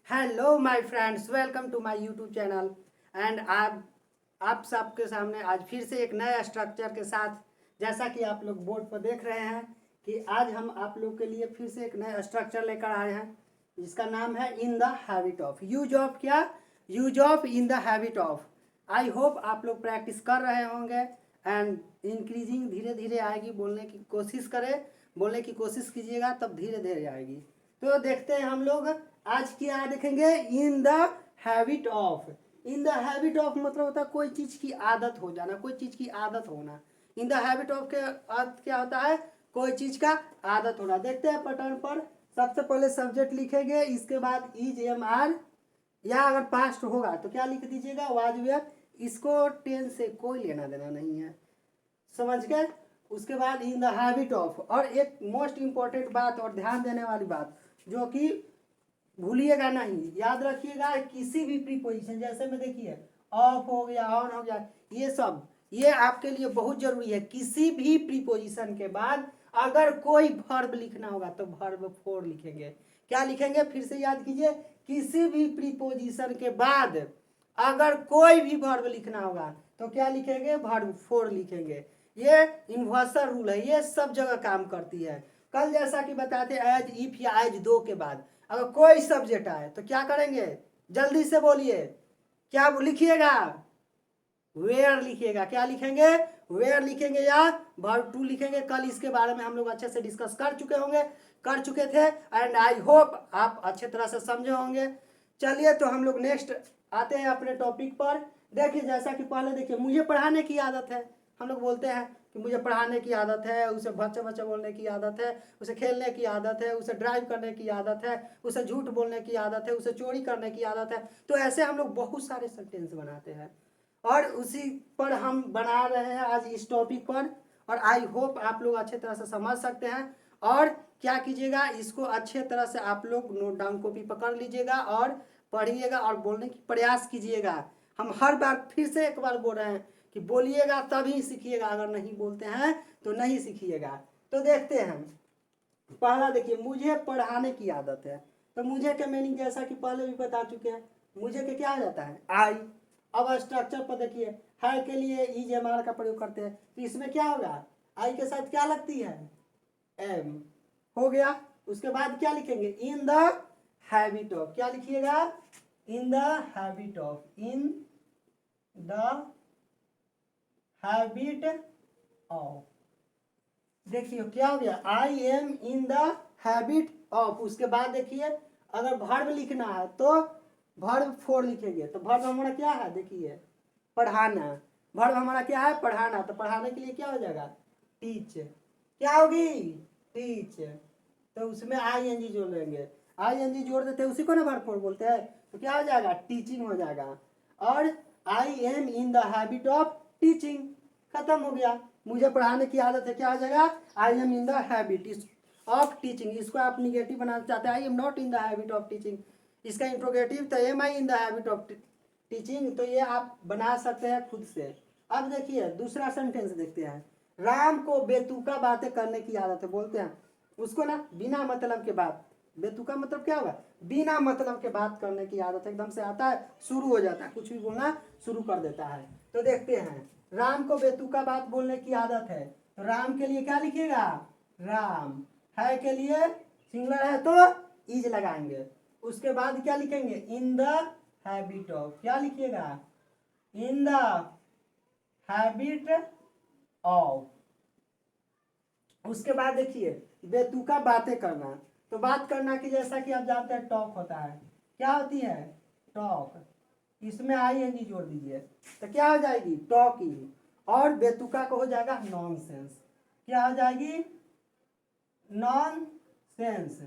Hello my friends, welcome to my YouTube channel. And आप सबके सामने आज फिर से एक नया स्ट्रक्चर के साथ, जैसा कि आप लोग बोर्ड पर देख रहे हैं कि आज हम आप लोग के लिए फिर से एक नया स्ट्रक्चर लेकर आए हैं जिसका नाम है in the habit of. Use of क्या? Use of in the habit of. I hope आप लोग प्रैक्टिस कर रहे होंगे एंड इंक्रीजिंग धीरे धीरे आएगी। बोलने की कोशिश करें, बोलने की कोशिश कीजिएगा, तब धीरे धीरे आएगी। तो देखते हैं हम लोग आज क्या देखेंगे। इन the habit of. In the habit of मतलब होता है कोई चीज की आदत हो जाना, कोई चीज की आदत होना। इन द हैबिट ऑफ के अर्थ क्या होता है? कोई चीज का आदत होना। देखते हैं पैटर्न पर। सबसे पहले सब्जेक्ट लिखेंगे, इसके बाद इज एम आर, या अगर पास्ट होगा तो क्या लिख दीजिएगा? Was where. इसको टेंस से कोई लेना देना नहीं है, समझ गए। उसके बाद इन द हैबिट ऑफ, और एक मोस्ट इंपॉर्टेंट बात और ध्यान देने वाली बात जो कि भूलिएगा नहीं, याद रखिएगा, किसी भी प्रीपोजिशन जैसे में देखिए ऑफ हो गया, ऑन हो गया, ये सब ये आपके लिए बहुत जरूरी है। किसी भी प्रीपोजिशन के बाद अगर कोई वर्ब लिखना होगा तो वर्ब फोर लिखेंगे। क्या लिखेंगे? फिर से याद कीजिए, किसी भी प्रीपोजिशन के बाद अगर कोई भी वर्ब लिखना होगा तो क्या लिखेंगे? वर्ब फोर लिखेंगे। ये यूनिवर्सल रूल है, ये सब जगह काम करती है। कल जैसा कि बताते एज, इफ या एज दो के बाद अगर कोई सब्जेक्ट आए तो क्या करेंगे? जल्दी से बोलिए, क्या लिखिएगा? वेयर लिखिएगा। क्या लिखेंगे? वेयर लिखेंगे या वर्ब टू लिखेंगे। कल इसके बारे में हम लोग अच्छे से डिस्कस कर चुके होंगे, कर चुके थे, एंड आई होप आप अच्छे तरह से समझे होंगे। चलिए तो हम लोग नेक्स्ट आते हैं अपने टॉपिक पर। देखिए जैसा कि पहले देखिए, मुझे पढ़ाने की आदत है। हम लोग बोलते हैं कि मुझे पढ़ाने की आदत है, उसे बच्चे बच्चे बोलने की आदत है, उसे खेलने की आदत है, उसे ड्राइव करने की आदत है, उसे झूठ बोलने की आदत है, उसे चोरी करने की आदत है। तो ऐसे हम लोग बहुत सारे सेंटेंस बनाते हैं और उसी पर हम बना रहे हैं आज इस टॉपिक पर। और आई होप आप लोग अच्छे तरह से समझ सकते हैं। और क्या कीजिएगा, इसको अच्छे तरह से आप लोग नोट डाउन कॉपी पकड़ लीजिएगा और पढ़िएगा और बोलने की प्रयास कीजिएगा। हम हर बार फिर से एक बार बोल रहे हैं कि बोलिएगा तभी सीखिएगा, अगर नहीं बोलते हैं तो नहीं सीखिएगा। तो देखते हैं, पहला देखिए, मुझे पढ़ाने की आदत है। तो मुझे के मीनिंग जैसा कि पहले भी बता चुके हैं, मुझे के क्या आ जाता है? आई। अब स्ट्रक्चर पर देखिए, है के लिए इज एम आर का प्रयोग करते हैं, तो इसमें क्या होगा? आई के साथ क्या लगती है? एम। हो गया। उसके बाद क्या लिखेंगे? इन द हैबिट ऑफ। क्या लिखिएगा? इन the habit of. In the habit of. देखिए क्या हो गया? आई am in the habit of. उसके बाद देखिए, अगर वर्ब लिखना है तो वर्ब फोर लिखेंगे। तो वर्ब हमारा क्या है? देखिए, पढ़ाना। वर्ब हमारा क्या है? पढ़ाना। तो पढ़ाने के लिए क्या हो जाएगा? टीच। क्या होगी? टीच। तो उसमें आई एन जी जोड़ लेंगे। आई एन जी जोड़ देते हैं, उसी को ना वर्ब फोर बोलते हैं। तो क्या हो जाएगा? टीचिंग हो जाएगा। और आई am in the habit of teaching, खत्म हो गया। मुझे पढ़ाने की आदत है, क्या हो जाएगा? I am in the habit of teaching. इसको आप निगेटिव बनाना चाहते हैं, I am not in the habit of teaching. इसका इंट्रोगेटिव तो am I in the habit of teaching. तो ये आप बना सकते हैं खुद से। अब देखिए दूसरा सेंटेंस देखते हैं। राम को बेतुका बातें करने की आदत है। बोलते हैं उसको ना बिना मतलब के बात। बेतुका मतलब क्या होगा? बिना मतलब के बात करने की आदत है। एकदम से आता है, शुरू हो जाता है, कुछ भी बोलना शुरू कर देता है। तो देखते हैं, राम को बेतुका बात बोलने की आदत है। तो राम के लिए क्या लिखिएगा? राम। है के लिए सिंगुलर है तो इज लगाएंगे। उसके बाद क्या लिखेंगे? इन द हैबिट ऑफ। क्या लिखिएगा? इन द हैबिट ऑफ। उसके बाद देखिए, बेतुका बातें करना। तो बात करना की जैसा कि आप जानते हैं टॉक होता है। क्या होती है? टॉक। इसमें आई एन जी जोड़ दीजिए तो क्या हो जाएगी? टॉकिंग। और बेतुका को हो जाएगा नॉनसेंस। क्या हो जाएगी? नॉनसेंस।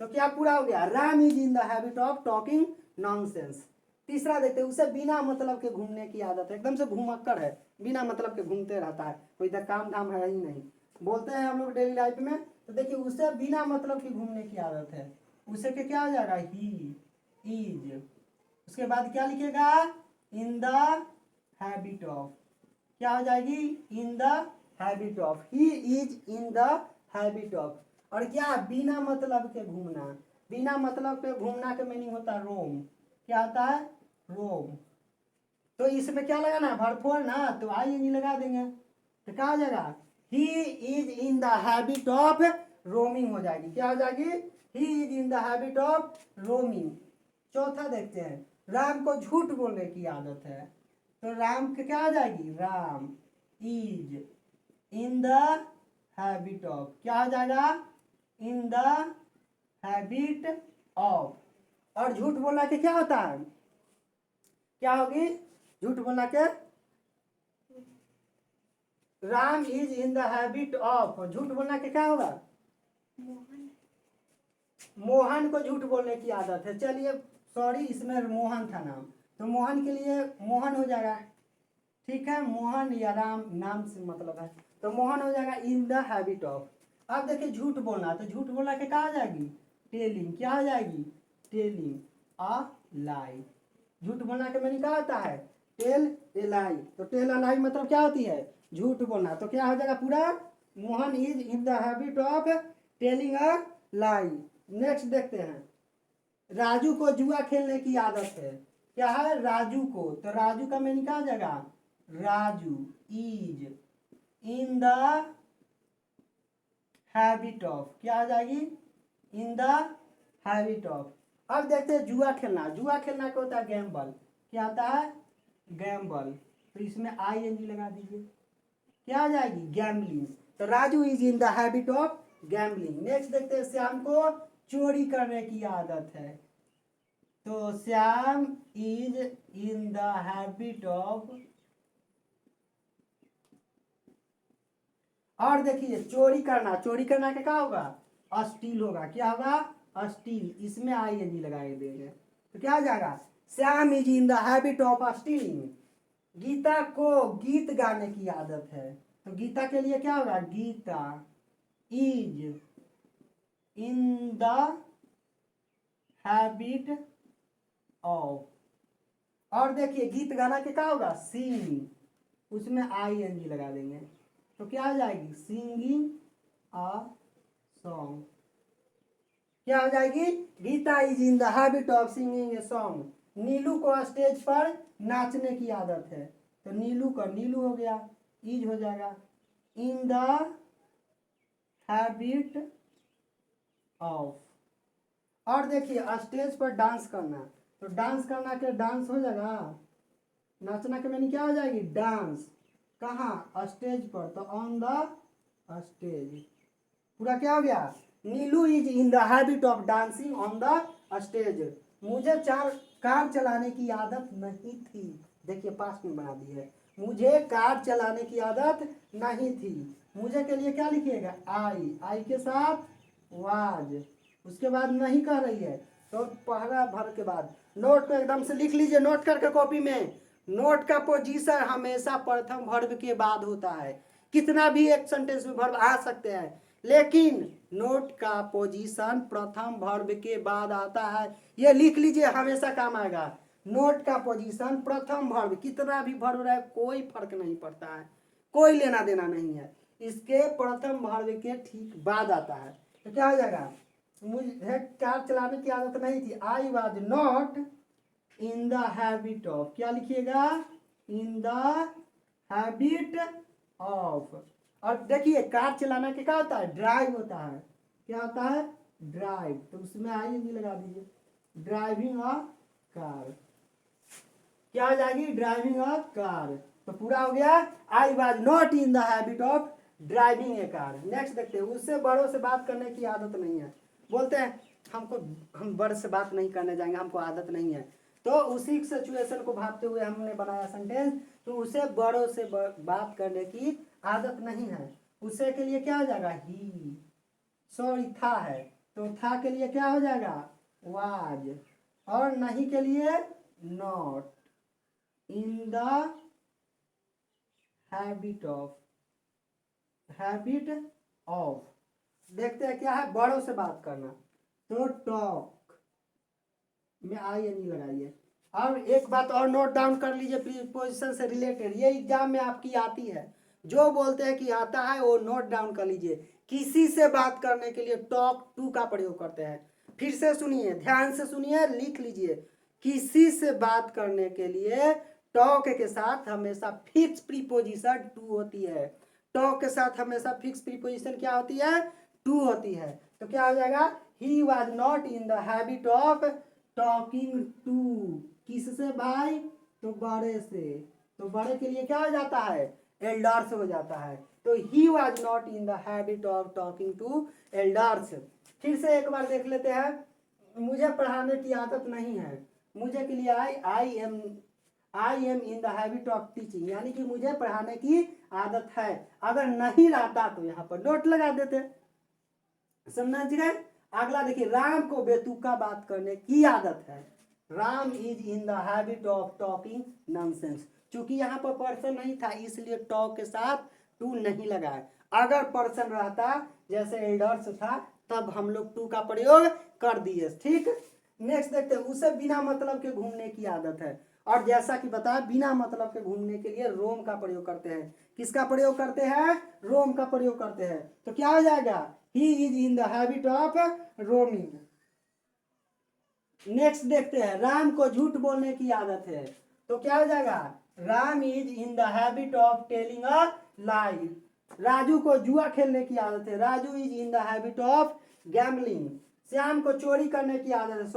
तो क्या पूरा हो गया? Ram is in the habit of talking nonsense. तीसरा देखते हैं, उसे बिना मतलब के घूमने की आदत है। एकदम से घुमक्कड़ है, बिना मतलब के घूमते रहता है, कोई इधर काम धाम है ही नहीं। बोलते हैं हम लोग डेली लाइफ में। तो देखिए, उसे बिना मतलब की घूमने की आदत है। उसे के क्या हो जाएगा? He is. उसके बाद क्या लिखेगा? इन द हैबिट ऑफ। क्या हो जाएगी? इन the habit of. He is in the habit of. और क्या? बिना मतलब के घूमना। बिना मतलब के घूमना का मीनिंग होता है रोम। क्या होता है? रोम। तो इसमें क्या लगाना है? वर्ब फोर ना, तो आई एन जी लगा देंगे तो क्या हो जाएगा? He is in the habit of roaming हो जाएगी। क्या हो जाएगी? He is in the habit of roaming. चौथा देखते हैं, राम को झूठ बोलने की आदत है, तो राम के क्या हो जाएगी? Ram is in the habit of, क्या हो जाएगा? इन द हैबिट ऑफ। और झूठ बोलना के क्या होता है? क्या होगी झूठ बोलना के? Ram is in the habit of, झूठ बोलना के क्या होगा? मोहन को झूठ बोलने की आदत है। चलिए सॉरी, इसमें मोहन था नाम, तो मोहन के लिए मोहन हो जाएगा। ठीक है, मोहन या राम नाम से मतलब है, तो मोहन हो जाएगा इन द हैबिट ऑफ। अब देखिए झूठ बोलना, तो झूठ बोलना के क्या हो जाएगी? टेलिंग। क्या हो जाएगी? टेलिंग अ लाई। झूठ बोलना के मैंने क्या होता है? टेल ए लाई। तो टेल अ लाई मतलब क्या होती है? झूठ बोलना। तो क्या हो जाएगा पूरा? Mohan is in the habit of telling a lie. Next देखते हैं, राजू को जुआ खेलने की आदत है। क्या है? राजू को, तो राजू का मीनिंग क्या हो जाएगा? Raju is in the habit of, क्या हो जाएगी? इन द हैबिट ऑफ। अब देखते हैं जुआ खेलना। जुआ खेलना क्या होता है? गैम्बल। क्या होता है? गैम्बल। तो इसमें आई एन जी लगा दीजिए, क्या आ जाएगी? गैम्बलिंग। तो Raju is in the habit of gambling. Next देखते हैं, श्याम को चोरी करने की आदत है, तो Shyam is in the habit of. और देखिए चोरी करना, चोरी करना का क्या होगा? अस्टील होगा। क्या होगा? अस्टील। इसमें आई एन जी लगाए देंगे, तो क्या हो जाएगा? Shyam is in the habit of stealing. Geeta को गीत गाने की आदत है, तो गीता के लिए क्या होगा? Geeta is in the habit of. और देखिए गीत गाना के क्या होगा? सिंग, उसमें आई एन जी लगा देंगे, तो क्या हो जाएगी? Singing a song. क्या हो जाएगी? Geeta is in the habit of singing a song. Neelu को स्टेज पर नाचने की आदत है, तो नीलू का नीलू हो गया, इज हो जाएगा इन द हैबिट ऑफ। और देखिए स्टेज पर डांस करना, तो डांस करना के डांस हो जाएगा। नाचना के मैंने क्या हो जाएगी? डांस। कहाँ? स्टेज पर, तो ऑन द स्टेज। पूरा क्या हो गया? Neelu is in the habit of dancing on the stage. मुझे कार चलाने की आदत नहीं थी। देखिए पास्ट में बना दी है, मुझे कार चलाने की आदत नहीं थी। मुझे के लिए क्या लिखिएगा? आई के साथ वाज, उसके बाद नहीं कह रही है, तो पहला भर के बाद नोट को एकदम से लिख लीजिए नोट करके कॉपी में। नोट का पोजीशन हमेशा प्रथम वर्ब के बाद होता है। कितना भी एक सेंटेंस में वर्ब आ सकते हैं, लेकिन नोट का पोजीशन प्रथम वर्ब के बाद आता है। ये लिख लीजिए, हमेशा काम आएगा। नोट का पोजीशन प्रथम वर्ब, कितना भी वर्ब रहे कोई फर्क नहीं पड़ता है, कोई लेना देना नहीं है, इसके प्रथम वर्ब के ठीक बाद आता है। तो क्या हो जाएगा? मुझे कार चलाने की आदत नहीं थी। I was not in the habit of, क्या लिखिएगा? इन द हैबिट ऑफ। और देखिए कार चलाना के क्या होता है? ड्राइव होता है। क्या होता है? ड्राइव। तो उसमें आई एन जी लगा दीजिए, ड्राइविंग अ कार। क्या हो जाएगी? Driving a car. तो पूरा हो गया। I was not in the habit of driving A car. Next देखते हैं, उससे बड़ों से बात करने की आदत नहीं है। बोलते हैं हम बड़े से बात नहीं करने जाएंगे, हमको आदत नहीं है। तो उसी सिचुएशन को भापते हुए हमने बनाया सेंटेंस, तो उसे बड़ों से बात करने की आदत नहीं है। उसे के लिए क्या हो जाएगा? ही। सॉरी था है, तो था के लिए क्या हो जाएगा? वाज। और नहीं के लिए not in the habit of, habit of. देखते हैं क्या है? बड़ों से बात करना, तो टॉक में आई एन जी लगाइए। और एक बात और नोट डाउन कर लीजिए प्रीपोजिशन से रिलेटेड, ये एग्जाम में आपकी आती है। जो बोलते हैं कि आता है वो नोट डाउन कर लीजिए। किसी से बात करने के लिए टॉक टू का प्रयोग करते हैं। फिर से सुनिए, ध्यान से सुनिए, लिख लीजिए। किसी से बात करने के लिए टॉक के साथ हमेशा फिक्स प्रीपोजिशन टू होती है। टॉक के साथ हमेशा फिक्स प्रीपोजिशन क्या होती है? टू होती है। तो क्या हो जाएगा? He was not in the habit of talking to. किससे भाई? तो बड़े से। तो बड़े के लिए क्या हो जाता है? एल्डर्स हो जाता है। तो he was not in the habit of talking to elders. फिर से एक बार देख लेते हैं। मुझे पढ़ाने की आदत नहीं है। मुझे के लिए आई am in the habit of teaching, यानी कि मुझे पढ़ाने की आदत है। अगर नहीं रहता तो यहाँ पर नोट लगा देते। समझ गए? अगला देखिए, राम को बेतुका बात करने की आदत है। Ram is in the habit of talking nonsense. चूंकि यहाँ पर पर्सन नहीं था इसलिए टॉक के साथ टू नहीं लगाए। अगर पर्सन रहता जैसे एल्डर्स था तब हम लोग टू का प्रयोग कर दिए। ठीक, नेक्स्ट देखते हैं। उसे बिना मतलब के घूमने की आदत है। और जैसा कि बताया, बिना मतलब के घूमने के लिए रोम का प्रयोग करते हैं। किसका प्रयोग करते हैं? रोम का प्रयोग करते हैं। तो क्या हो जाएगा? He is in the habit of roaming. Next देखते हैं, राम को झूठ बोलने की आदत है। तो क्या हो जाएगा? Ram is in the habit of telling a lie. Raju को जुआ खेलने की आदत है। Raju is in the habit of gambling. Shyam को चोरी करने की आदत है।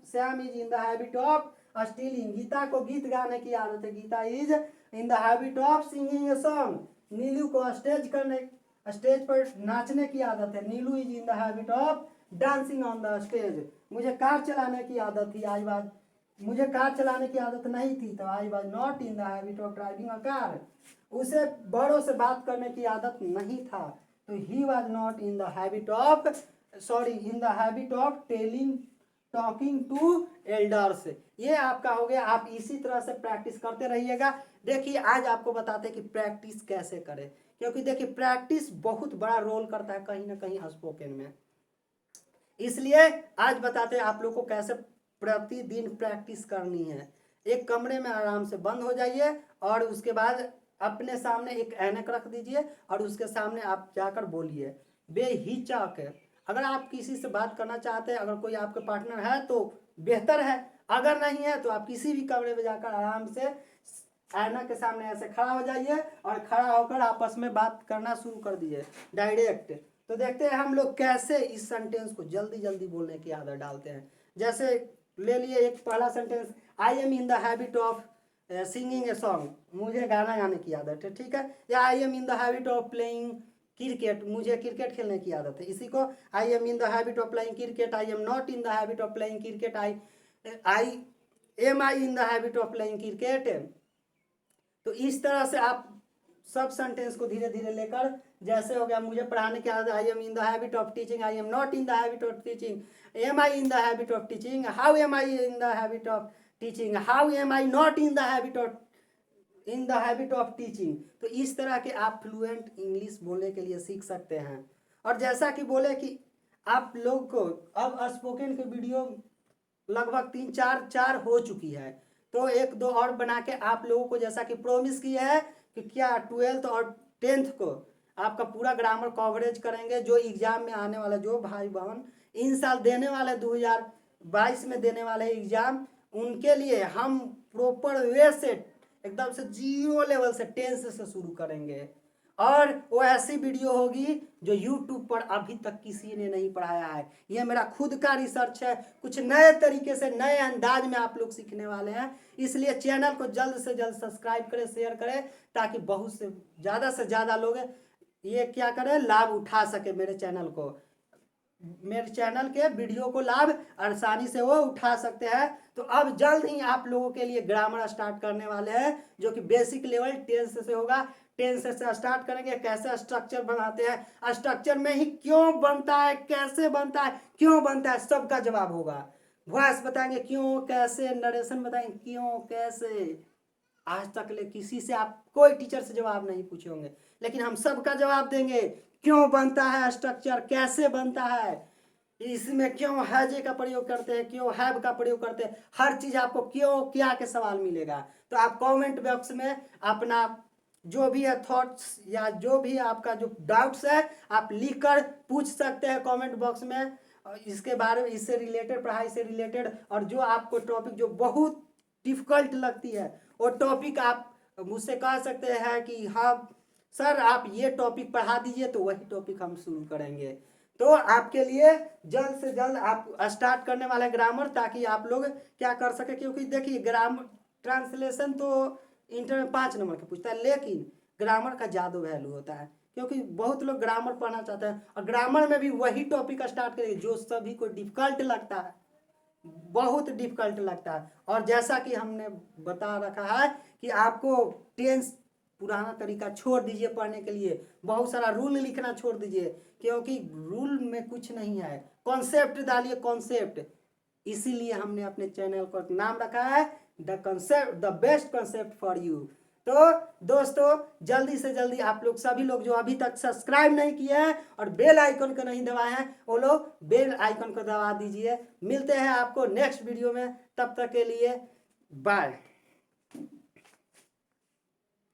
Shyam is in the habit of stealing. Geeta को गीत गाने की आदत है। Geeta is in the habit of singing a song. Neelu को स्टेज पर नाचने की आदत है। Neelu is in the habit of dancing on the stage. मुझे कार चलाने की आदत थी। मुझे कार चलाने की आदत नहीं थी तो I was not in the habit of driving a car. उसे बड़ों से बात करने की आदत नहीं था तो he was not in the habit of in the habit of talking to elders. ये आपका हो गया। आप इसी तरह से प्रैक्टिस करते रहिएगा। देखिए, आज आपको बताते हैं कि प्रैक्टिस कैसे करें, क्योंकि देखिए प्रैक्टिस बहुत बड़ा रोल करता है कहीं ना कहीं स्पोकन में। इसलिए आज बताते हैं आप लोग को कैसे प्रतिदिन प्रैक्टिस करनी है। एक कमरे में आराम से बंद हो जाइए और उसके बाद अपने सामने एक ऐनक रख दीजिए और उसके सामने आप जाकर बोलिए बेहिचक। अगर आप किसी से बात करना चाहते हैं, अगर कोई आपके पार्टनर है तो बेहतर है, अगर नहीं है तो आप किसी भी कमरे में जाकर आराम से ऐनक के सामने ऐसे खड़ा हो जाइए और खड़ा होकर आपस में बात करना शुरू कर दीजिए डायरेक्ट। तो देखते हैं हम लोग कैसे इस सेंटेंस को जल्दी जल्दी बोलने की आदत डालते हैं। जैसे ले लिए एक पहला sentence, I am in the habit of singing a song. मुझे गाना गाने की आदत है। ठीक है। या आई am in the habit of playing cricket. मुझे क्रिकेट खेलने की आदत है। इसी को आई am in the habit of playing cricket. I am not in the habit of playing cricket. I in the habit of playing cricket. तो इस तरह से आप सब सेंटेंस को धीरे धीरे लेकर, जैसे हो गया मुझे पढ़ाने की आदत, I am in the habit of teaching. I am not in the habit of teaching. Am I in the habit of teaching. How am I in the habit of teaching. How am I not in the habit of teaching. तो इस तरह के आप fluent English बोलने के लिए सीख सकते हैं। और जैसा कि बोले कि आप लोग को अब स्पोकन के वीडियो लगभग 3-4 हो चुकी है, तो 1-2 और बना के आप लोगों को, जैसा कि प्रॉमिस किया है कि क्या 12th और 10th को आपका पूरा ग्रामर कवरेज करेंगे। जो एग्जाम में आने वाला, जो भाई बहन इन साल देने वाले 2022 में देने वाले एग्जाम, उनके लिए हम प्रॉपर वे से एकदम से 0 लेवल से 10 से शुरू करेंगे। और वो ऐसी वीडियो होगी जो YouTube पर अभी तक किसी ने नहीं पढ़ाया है। ये मेरा खुद का रिसर्च है। कुछ नए तरीके से, नए अंदाज में आप लोग सीखने वाले हैं। इसलिए चैनल को जल्द से जल्द सब्सक्राइब करें, शेयर करें, ताकि बहुत से ज़्यादा लोग ये क्या करें, लाभ उठा सके मेरे चैनल के वीडियो को लाभ आसानी से वो उठा सकते हैं। तो अब जल्द ही आप लोगों के लिए ग्रामर स्टार्ट करने वाले हैं, जो कि बेसिक लेवल 10 से होगा। 10 से स्टार्ट करेंगे। कैसे स्ट्रक्चर बनाते हैं, स्ट्रक्चर में ही क्यों बनता है, कैसे बनता है, क्यों बनता है, सबका जवाब होगा। वॉइस बताएंगे क्यों कैसे, नरेशन बताएंगे क्यों कैसे। आज तक ले किसी से आप कोई टीचर से जवाब नहीं पूछे होंगे, लेकिन हम सबका जवाब देंगे। क्यों बनता है स्ट्रक्चर, कैसे बनता है, इसमें क्यों हैजे का प्रयोग करते हैं, क्यों हैव का प्रयोग करते हैं, हर चीज आपको क्यों क्या के सवाल मिलेगा। तो आप कमेंट बॉक्स में अपना जो भी है थॉट्स या जो भी आपका जो डाउट्स है आप लिखकर पूछ सकते हैं कमेंट बॉक्स में। इसके बारे में, इससे रिलेटेड, पढ़ाई से रिलेटेड, और जो आपको टॉपिक जो बहुत डिफिकल्ट लगती है वो टॉपिक आप मुझसे कह सकते हैं कि हाँ सर आप ये टॉपिक पढ़ा दीजिए, तो वही टॉपिक हम शुरू करेंगे। तो आपके लिए जल्द से जल्द आप स्टार्ट करने वाले ग्रामर, ताकि आप लोग क्या कर सके, क्योंकि देखिए ग्रामर ट्रांसलेशन तो इंटर में 5 नंबर का पूछता है, लेकिन ग्रामर का ज़्यादा वैल्यू होता है, क्योंकि बहुत लोग ग्रामर पढ़ना चाहते हैं, और ग्रामर में भी वही टॉपिक स्टार्ट करेंगे जो सभी को डिफिकल्ट लगता है, बहुत डिफिकल्ट लगता है। और जैसा कि हमने बता रखा है कि आपको टेंस पुराना तरीका छोड़ दीजिए पढ़ने के लिए, बहुत सारा रूल लिखना छोड़ दीजिए, क्योंकि रूल में कुछ नहीं है, कॉन्सेप्ट डालिए, कॉन्सेप्ट। इसीलिए हमने अपने चैनल को नाम रखा है the concept, the best concept for you. तो दोस्तों जल्दी से जल्दी आप लोग सभी लोग जो अभी तक सब्सक्राइब नहीं किए हैं और बेल आइकन को नहीं दबाए हैं, वो लोग बेल आइकन को दबा दीजिए। मिलते हैं आपको नेक्स्ट वीडियो में, तब तक के लिए बाय।